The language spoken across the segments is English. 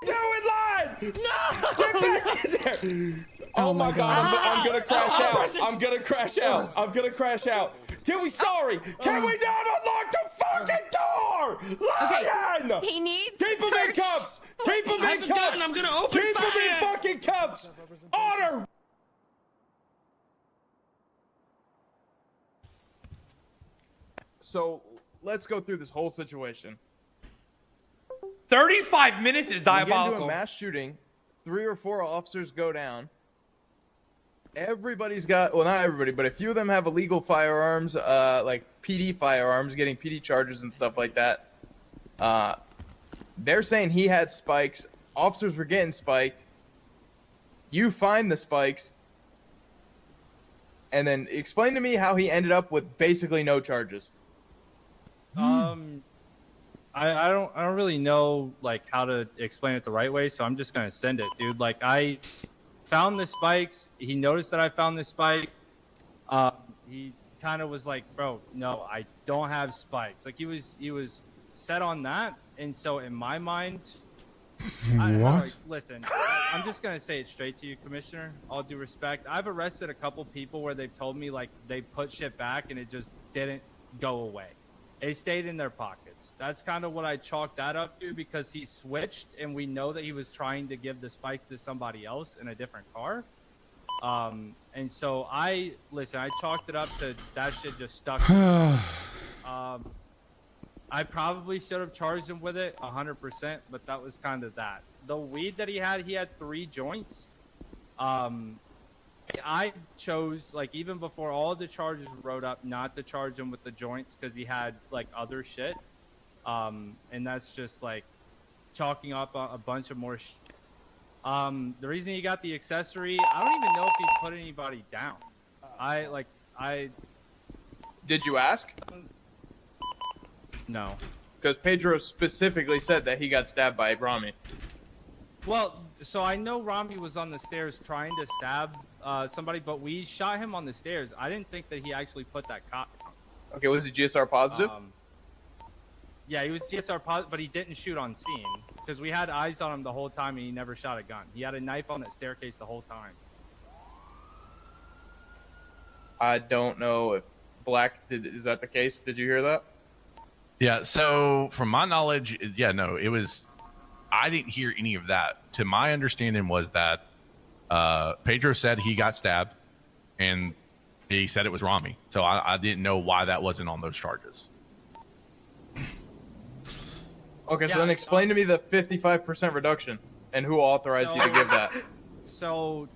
do in line. No! Get back in there. Oh my God, I'm gonna crash out. I'm gonna crash out. I'm gonna crash out. Can we, sorry, can we not unlock the fucking door? Lion! Okay. He needs Keep him in cuffs! Keep him in cuffs! I'm gonna open Keep him in fire! fucking cuffs! Order! So let's go through this whole situation. 35 minutes is We get into diabolical. a mass shooting. 3 or 4 officers go down. Everybody's got, well, not everybody, but a few of them have illegal firearms, like PD firearms, getting PD charges and stuff like that. They're saying he had spikes. Officers were getting spiked. You find the spikes. And then explain to me how he ended up with basically no charges. I don't really know like how to explain it the right way, so I'm just gonna send it, dude. Like I found the spikes. He noticed that I found the spikes. He kind of was like, "Bro, no, I don't have spikes." Like he was set on that, and so in my mind, listen, I'm just gonna say it straight to you, Commissioner. All due respect, I've arrested a couple people where they've told me like they put shit back and it just didn't go away. It stayed in their pockets. That's kind of what I chalked that up to, because he switched and we know that he was trying to give the spikes to somebody else in a different car. And so I chalked it up to that shit just stuck. I probably should have charged him with it 100%, but that was kind of that. The weed that he had 3 joints. I chose, like, even before all the charges were wrote up, not to charge him with the joints because he had like other shit. And that's just like chalking up a bunch of more shit. The reason he got the accessory, I don't even know if he put anybody down. Did you ask? No. Because Pedro specifically said that he got stabbed by Ramee. Well, so I know Ramee was on the stairs trying to stab somebody, but we shot him on the stairs. I didn't think that he actually put that cop down. Okay, was he GSR positive? Yeah, he was GSR positive, but he didn't shoot on scene because we had eyes on him the whole time and he never shot a gun. He had a knife on that staircase the whole time. I don't know if Black did. Is that the case? Did you hear that? Yeah, so from my knowledge, yeah, no, it was, I didn't hear any of that. To my understanding was that Pedro said he got stabbed, and he said it was Ramee. So I didn't know why that wasn't on those charges. Okay, so then explain to me the 55% reduction and who authorized you to give that. So,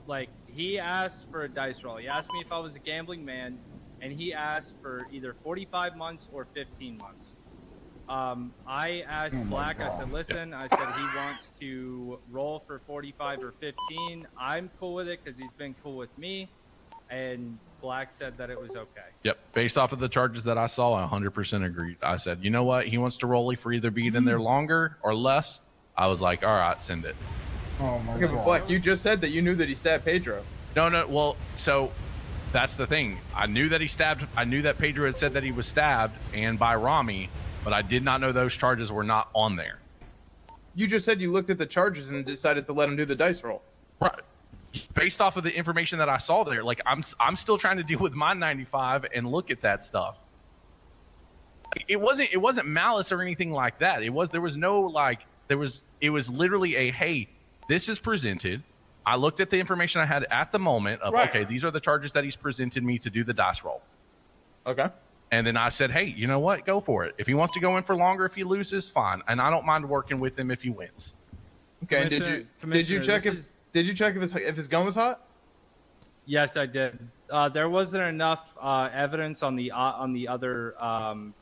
like, he asked for a dice roll. He asked me if I was a gambling man, and he asked for either 45 months or 15 months. I asked Black, I said, listen, I said he wants to roll for 45 or 15. I'm cool with it because he's been cool with me. And Black said that it was okay. Yep. Based off of the charges that I saw, I 100% agreed. I said, you know what? He wants to roll for either being in there longer or less. I was like, all right, send it. Oh my Okay, but Black, you just said that you knew that he stabbed Pedro. No. Well, so that's the thing. I knew that he stabbed. I knew that Pedro had said that he was stabbed and by Ramee, but I did not know those charges were not on there. You just said you looked at the charges and decided to let him do the dice roll. Right. Based off of the information that I saw there, like I'm still trying to deal with my 95 and look at that stuff. It wasn't malice or anything like that. It was literally a, hey, this is presented. I looked at the information I had at the moment of, okay, these are the charges that he's presented me to do the dice roll. Okay. And then I said, hey, you know what? Go for it. If he wants to go in for longer, if he loses, fine. And I don't mind working with him if he wins. Okay. And did you check if his gun was hot? Yes, I did. There wasn't enough evidence on the other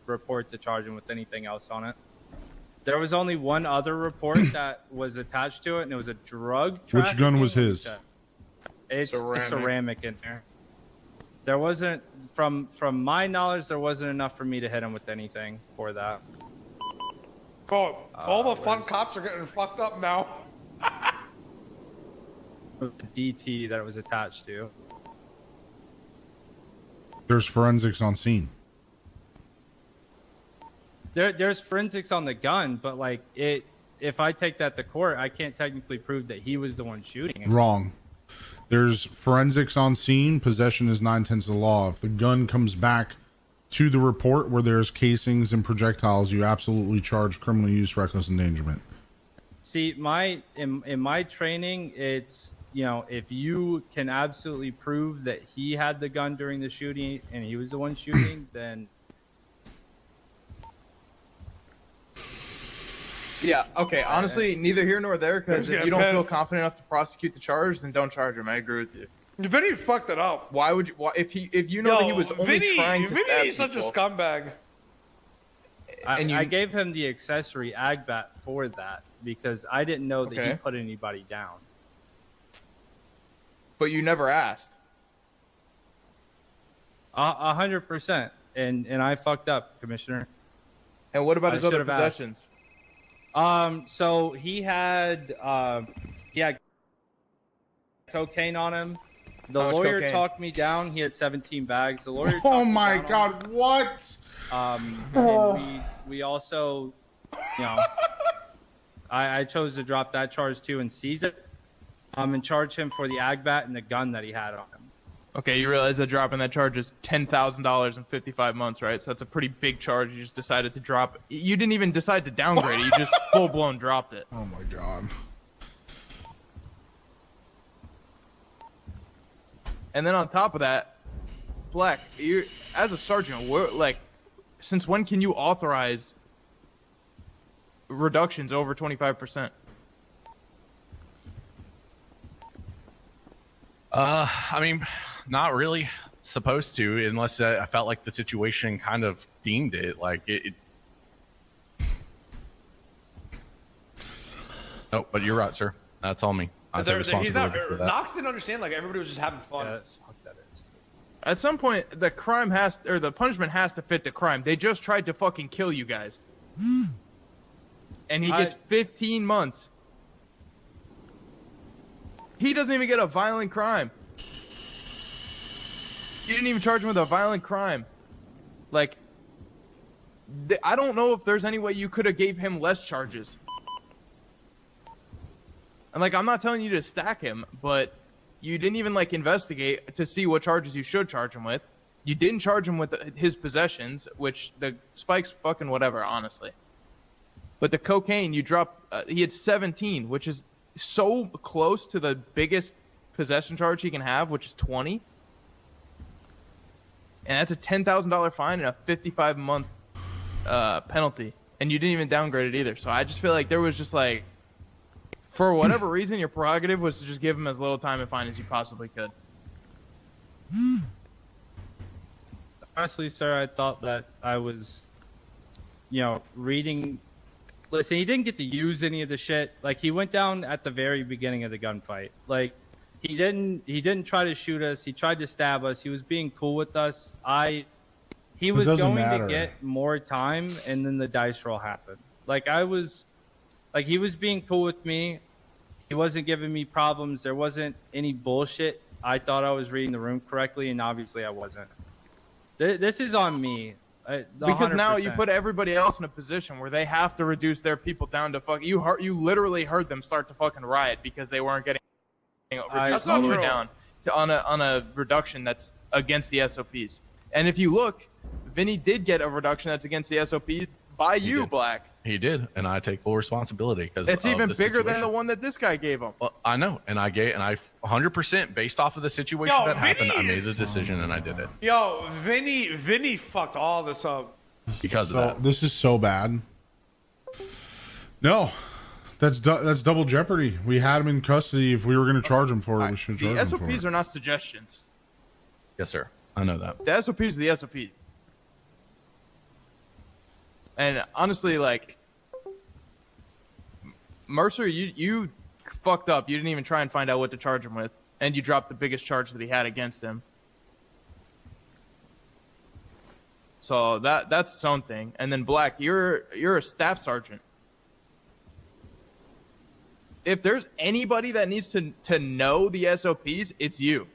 report to charge him with anything else on it. There was only one other report that was attached to it, and it was a drug trafficking. Which gun was his? It's ceramic in there. There wasn't, from my knowledge, there wasn't enough for me to hit him with anything for that. Bro, all the fun cops are getting fucked up now. The DT that it was attached to. There's forensics on scene. There's forensics on the gun, but like it if I take that to court, I can't technically prove that he was the one shooting him. Wrong. There's forensics on scene. Possession is 9/10 of the law. If the gun comes back to the report where there's casings and projectiles, you absolutely charge criminal use, reckless endangerment. See, in my training, it's, if you can absolutely prove that he had the gun during the shooting and he was the one shooting, then Yeah, okay, honestly, neither here nor there, because if you don't feel confident enough to prosecute the charge, then don't charge him. I agree with you. Vinny fucked it up. Why would you? If you know that he was only trying to stab Vinny's such a people, scumbag. I gave him the accessory agbat for that because I didn't know that he put anybody down. but you never asked. 100%, and I fucked up, Commissioner. And what about his other should've asked. possessions? So he had cocaine on him. The How much lawyer cocaine? talked me down. He had 17 bags. The lawyer. Oh talked me my down God! What? And we also, I chose to drop that charge too and seize it. And charge him for the agbat and the gun that he had on him. Okay, you realize that dropping that charge is $10,000 in 55 months, right? So that's a pretty big charge. You just decided to drop. You didn't even decide to downgrade it. You just full blown dropped it. Oh my God! And then on top of that, Black, you as a sergeant, since when can you authorize reductions over 25%? I mean, not really supposed to, unless I felt like the situation kind of deemed it. Like it. Oh, but you're right, sir. That's all me. I take responsibility for that. Knox didn't understand. Like everybody was just having fun. Fuck that is. At some point, the punishment has to fit the crime. They just tried to fucking kill you guys. And he gets 15 months. He doesn't even get a violent crime. You didn't even charge him with a violent crime. Like, I don't know if there's any way you could have gave him less charges. And like, I'm not telling you to stack him, but you didn't even like investigate to see what charges you should charge him with. You didn't charge him with his possessions, which the spikes fucking whatever, honestly. But the cocaine, you dropped, he had 17, which is so close to the biggest possession charge he can have, which is 20. And that's a $10,000 fine and a 55-month penalty. And you didn't even downgrade it either. So I just feel like there was just like, for whatever reason, your prerogative was to just give him as little time and fine as you possibly could. Honestly, sir, I thought that I was, reading. Listen, he didn't get to use any of the shit. Like, he went down at the very beginning of the gunfight. Like, he didn't try to shoot us. He tried to stab us. He was being cool with us. He was going to get more time, and then the dice roll happened. He was being cool with me. He wasn't giving me problems. There wasn't any bullshit. I thought I was reading the room correctly, and obviously I wasn't. This is on me. Because now you 100%. put everybody else in a position where they have to reduce their people down to fuck. You literally heard them start to fucking riot because they weren't getting reduced all the way down on a reduction that's against the SOPs. And if you look, Vinny did get a reduction that's against the SOPs by you, Black. He did, and I take full responsibility because it's even bigger than the one that this guy gave him. Well, I know, and I 100% based off of the situation that happened. I made the decision and I did it. Yo, Vinny fucked all this up because of that. This is so bad. No, that's double jeopardy. We had him in custody. If we were going to charge him for it, we should charge him for it. The SOPs are not suggestions. Yes, sir. I know that. The SOPs are the SOPs. And honestly, like, Mercer, you fucked up. You didn't even try and find out what to charge him with, and you dropped the biggest charge that he had against him. So that's something. And then Black, you're a staff sergeant. If there's anybody that needs to know the SOPs, it's you,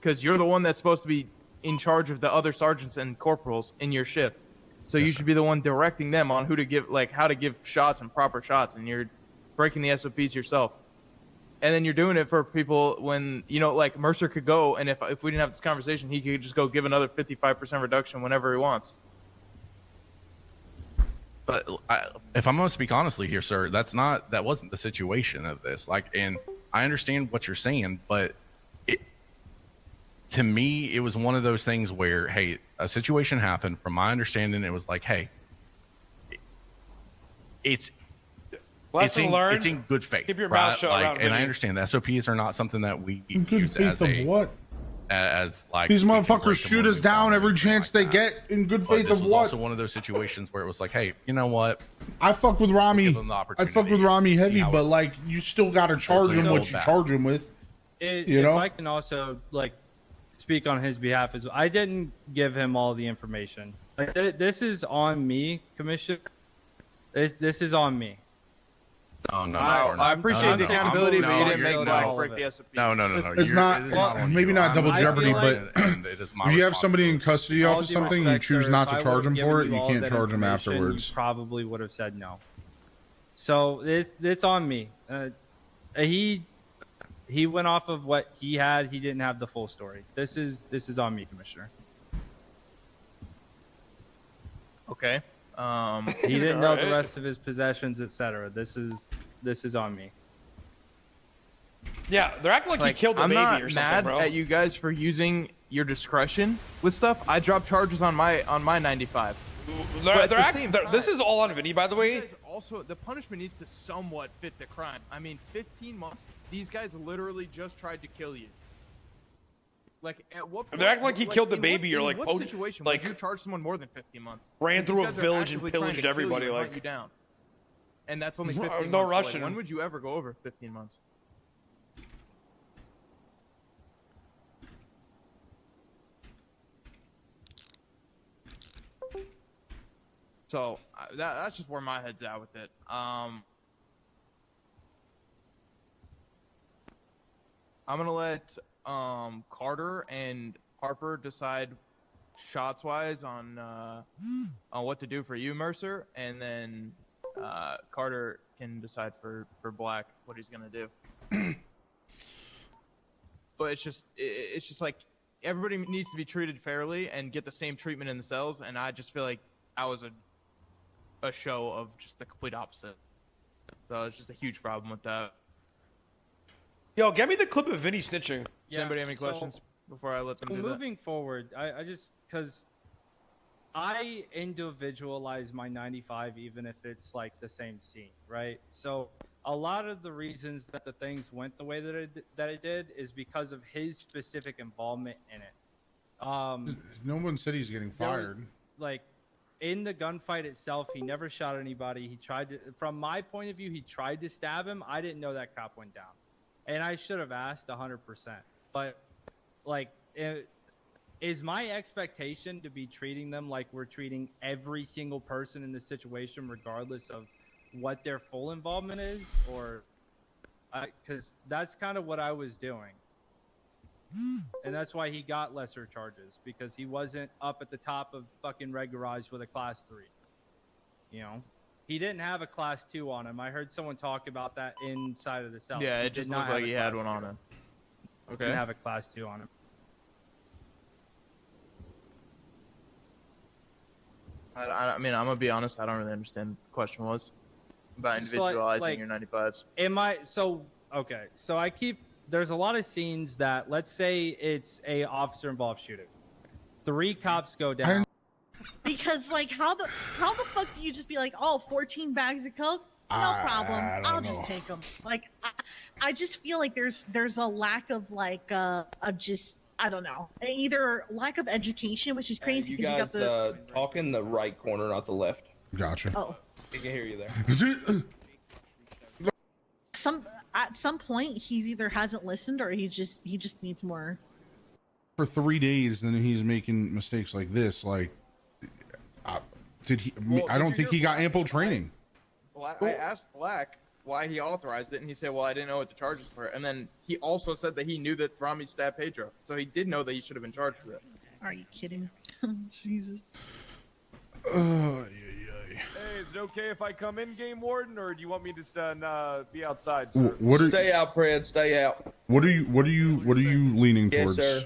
because you're the one that's supposed to be in charge of the other sergeants and corporals in your shift. So you should be the one directing them on who to give, like how to give shots and proper shots. And breaking the SOPs yourself. And then you're doing it for people when, like Mercer could go, and if we didn't have this conversation, he could just go give another 55% reduction whenever he wants. But if I'm going to speak honestly here, sir, that wasn't the situation of this. And I understand what you're saying, but to me, it was one of those things where, hey, a situation happened. From my understanding, it was like, hey, it's learned. It's in good faith. Keep your mouth shut around and I me. understand the SOPs are not something that we In good use faith as of what? As These we can motherfuckers break them shoot when us we down fall or every anything chance like they that. get. In good But faith this of was what? also one of those situations where it was like, hey, you know what? I fuck with Ramee. Give them the I fuck opportunity with Ramee to see heavy, how it but like goes. you still got to charge him what you back. charge him with. If know? I can also speak on his behalf as well. I didn't give him all the information. This is on me, Commissioner. This is on me. No, I appreciate the accountability, but you didn't make Black break the SOPs. No. It's not maybe not double jeopardy, but it is my if you have somebody in custody All off of due something, you respect, choose sir, not if to I charge would've them given for it. you You all can't that charge them information, afterwards. You probably would have said no. So it's on me. He went off of what he had. He didn't have the full story. This is on me, Commissioner. Okay. He didn't know the rest of his possessions, etc. This is on me. Yeah, they're acting like he killed the I'm baby not or something, mad bro. at you guys for using your discretion with stuff. I dropped charges on my 95. This is all on Vinny, by the way. Also, the punishment needs to somewhat fit the crime. I mean, 15 months. These guys literally just tried to kill you. Like, at what point? They're acting like he killed the baby or in what situation would you charge someone more than 15 months? Ran Because through these a guys are village and actively trying pillaged to kill everybody, you and like- hunt you down. And that's only 15 No months. So, rushing. when would you ever go over 15 months? So that's just where my head's at with it. I'm gonna let Carter and Harper decide shots wise on what to do for you, Mercer, and then Carter can decide for Black what he's gonna do. But it's just like everybody needs to be treated fairly and get the same treatment in the cells, and I just feel like I was a show of just the complete opposite. So it's just a huge problem with that. Yo, get me the clip of Vinny snitching. Does anybody have any questions before I let them do that? Moving forward, I just because I individualize my 95 even if it's like the same scene, right? So a lot of the reasons that the things went the way that it did is because of his specific involvement in it. No one said he's getting fired. Like in the gunfight itself, he never shot anybody. He tried to, from my point of view, he tried to stab him. I didn't know that cop went down, and I should have asked 100%. But like, is my expectation to be treating them like we're treating every single person in this situation, regardless of what their full involvement is, or because that's kind of what I was doing. And that's why he got lesser charges, because he wasn't up at the top of fucking Red Garage with a class 3. You know, he didn't have a class 2 on him. I heard someone talk about that inside of the cell. Yeah, it just looked like he had one on him. Okay. Didn't have a class 2 on him. I mean, I'm gonna be honest. I don't really understand what the question was about individualizing your 95s. Okay, so I keep. There's a lot of scenes that, let's say it's a officer involved shooting. 3 cops go down. Because like how the fuck do you just be like, oh, 14 bags of coke? No problem. I'll just take them. Like I just feel like there's a lack of like of just, I don't know, either lack of education, which is crazy You because guys you got the talk in the right corner, not the left. Gotcha. oh I can hear you there. at some point he's either hasn't listened or he just needs more. For 3 days, then he's making mistakes like this. Like, did he? Well, I don't did you think he hear got Black? ample training. Well, I asked Black why he authorized it, and he said, "Well, I didn't know what the charges were." And then he also said that he knew that Ramee stabbed Pedro, so he did know that he should have been charged for it. Are you kidding? Jesus. Oh, Hey, Is it okay if I come in, Game Warden, or do you want me to be outside, sir? Stay out, Pred. Stay out. What are you leaning Yes, towards? sir.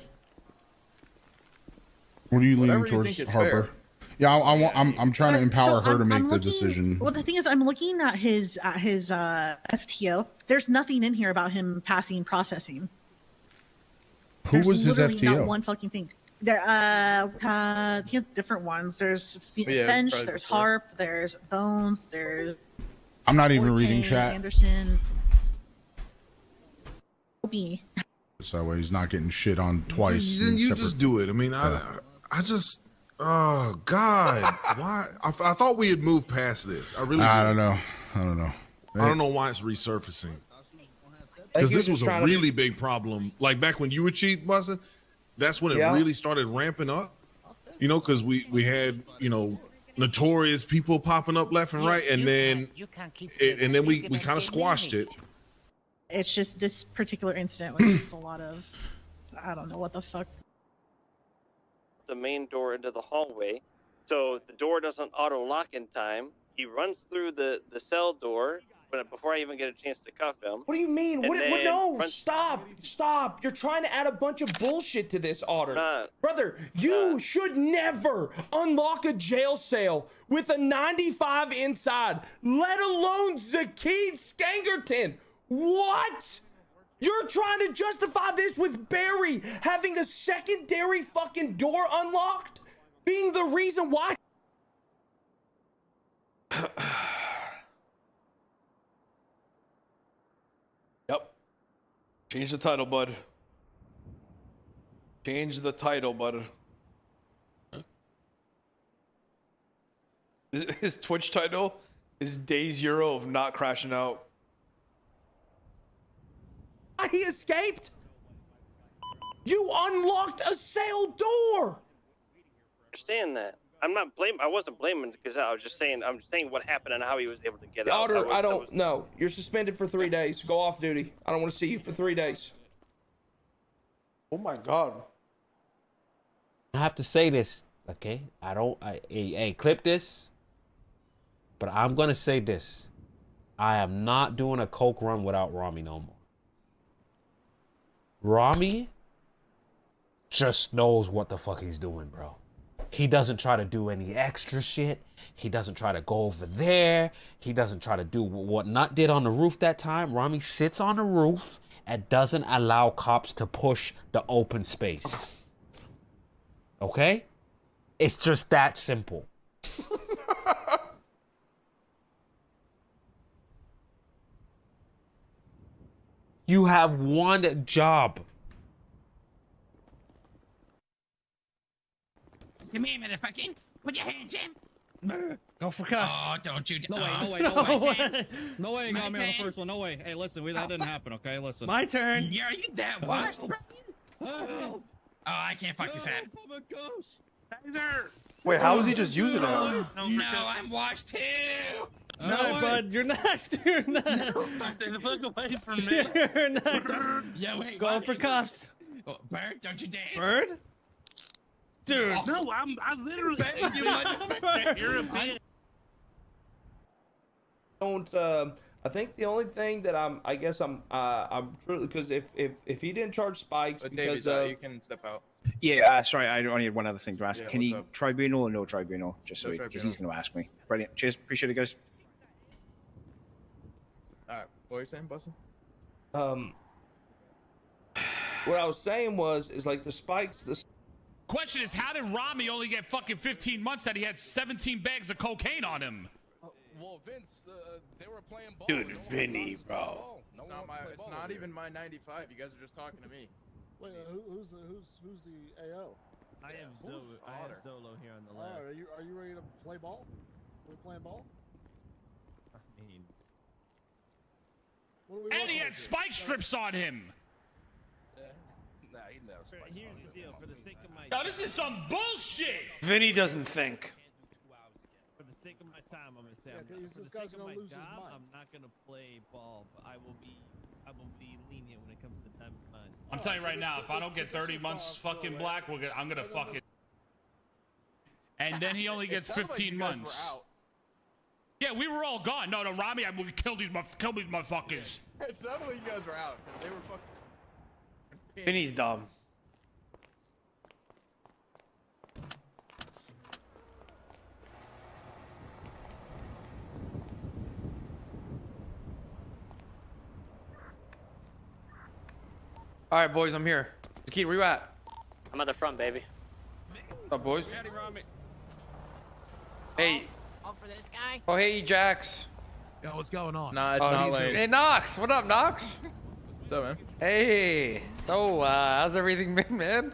What are you leaning Whatever you towards, think is Harper? fair. Yeah, I'm trying to empower her to make the looking, decision. Well, the thing is, I'm looking at his FTO. There's nothing in here about him passing processing. Who was his literally FTO? Not one fucking thing. There, he has different ones. There's Yeah, Finch, probably there's before. Harp, there's Bones, there's I'm not even reading Forte, chat. Anderson. B. So that way he's not getting shit on twice. Then in you separate- just do it. I mean, I just, oh God, why? I thought we had moved past this. I don't know. I don't know why it's resurfacing. Because this was a really big problem. Like back when you were chief, Buster, that's when it really started ramping up. You know, because we had, you know, notorious people popping up left and right, and then we kind of squashed it. It's just this particular incident was just a lot of, I don't know what the fuck. The main door into the hallway, so the door doesn't auto lock in time. He runs through the cell door before I even get a chance to cuff him. What do you mean? No, stop. You're trying to add a bunch of bullshit to this, Otter. Brother, you should never unlock a jail cell with a 95 inside, let alone Zakeed Skangerton. What? You're trying to justify this with Barry having a secondary fucking door unlocked being the reason why? Yep. Change the title, bud. Change the title, bud. His Twitch title is Day Zero of not crashing out. He escaped. You unlocked a cell door. Understand that. I wasn't blaming because I'm saying what happened and how he was able to get out. Otter, I don't know. You're suspended for 3 days. Go off duty. I don't want to see you for 3 days. Oh my God. I have to say this, okay? Hey, clip this. But I'm gonna say this. I am not doing a coke run without Ramee no more. Ramee just knows what the fuck he's doing, bro. He doesn't try to do any extra shit. He doesn't try to go over there. He doesn't try to do what Nut did on the roof that time. Ramee sits on the roof and doesn't allow cops to push the open space. Okay? It's just that simple. You have one job. Come here, motherfucking. Put your hands in. Go for cuss. Oh, don't you. No way, No way you got me on the first one. No way. Hey, listen, that didn't happen, okay? Listen. My turn. Yeah, you that what? Oh, I can't fuck this head. Wait, how is he just using it? No, I'm washed too. No, bud, you're not. You're not. Stay the fuck away from me. You're not. Yeah, wait. Go for cuffs. Oh, Bird, don't you dare. Bird? Dude. No, I literally begged you. You're a bitch. I think the only thing that I'm truly, because if he didn't charge Spikes because you can step out. Yeah, sorry, I only had one other thing to ask. Yeah, Can he what's up? tribunal or no tribunal? Just so No because he's going to ask me. Brilliant. Cheers. Appreciate it, guys. All right, what are you saying, Bussin? what I was saying is like the Spikes. Question is, how did Ramee only get fucking 15 months that he had 17 bags of cocaine on him? Well, Vince, they were playing ball. Dude, Vinny, bro. It's not even my 95. You guys are just talking to me. Wait, who's the AO? I have Zolo here on the left. Are you ready to play ball? Are we playing ball? I mean, And he had spike strips on him. Nah, he never spiked. here's the deal. For the sake of my Now this is some bullshit. Vinny doesn't think. for the sake of my time, I'm gonna say, this for the guy's sake of gonna my lose his job, mind. I'm not gonna play ball, but I will be lenient when it comes to the time of mine. I'm telling you right now, if I don't get 30 months fucking black, I'm gonna fucking. And then he only gets 15 months. Yeah, we were all gone. No, Ramee, I'm gonna kill these motherfuckers. Suddenly you guys were out. They were fucking. Vinny's dumb. All right, boys, I'm here. Keith, where you at? I'm at the front, baby. What's up, boys? Hey. All for this guy? Oh, hey, Jax. Yo, what's going on? Nah, it's not late. Hey, Knox. What up, Knox? What's up, man? Hey. So, how's everything been, man?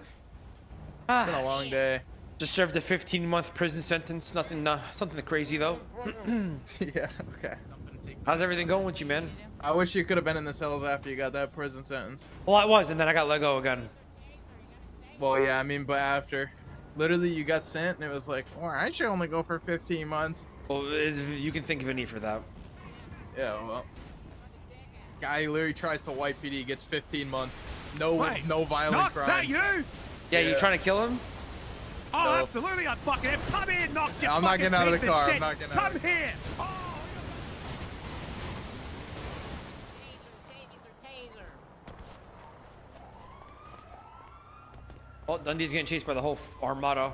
It's been a long day. Just served a 15-month prison sentence. Nothing crazy, though. Yeah, okay. How's everything going with you, man? I wish you could have been in the cells after you got that prison sentence. Well, I was, and then I got let go again. Well, yeah, I mean, but after. Literally, you got sent, and it was like, well, I should only go for 15 months. Well, you can think of any for that. Yeah, well. Guy literally tries to wipe PD, gets 15 months. No violent crime. That you? Yeah, you trying to kill him? Oh, No. absolutely, I'd fucking him. Come here, Knox, you I'm not fucking getting out of the piece car. I'm shit. not getting out of Come here. Oh, Dundee's getting chased by the whole armada.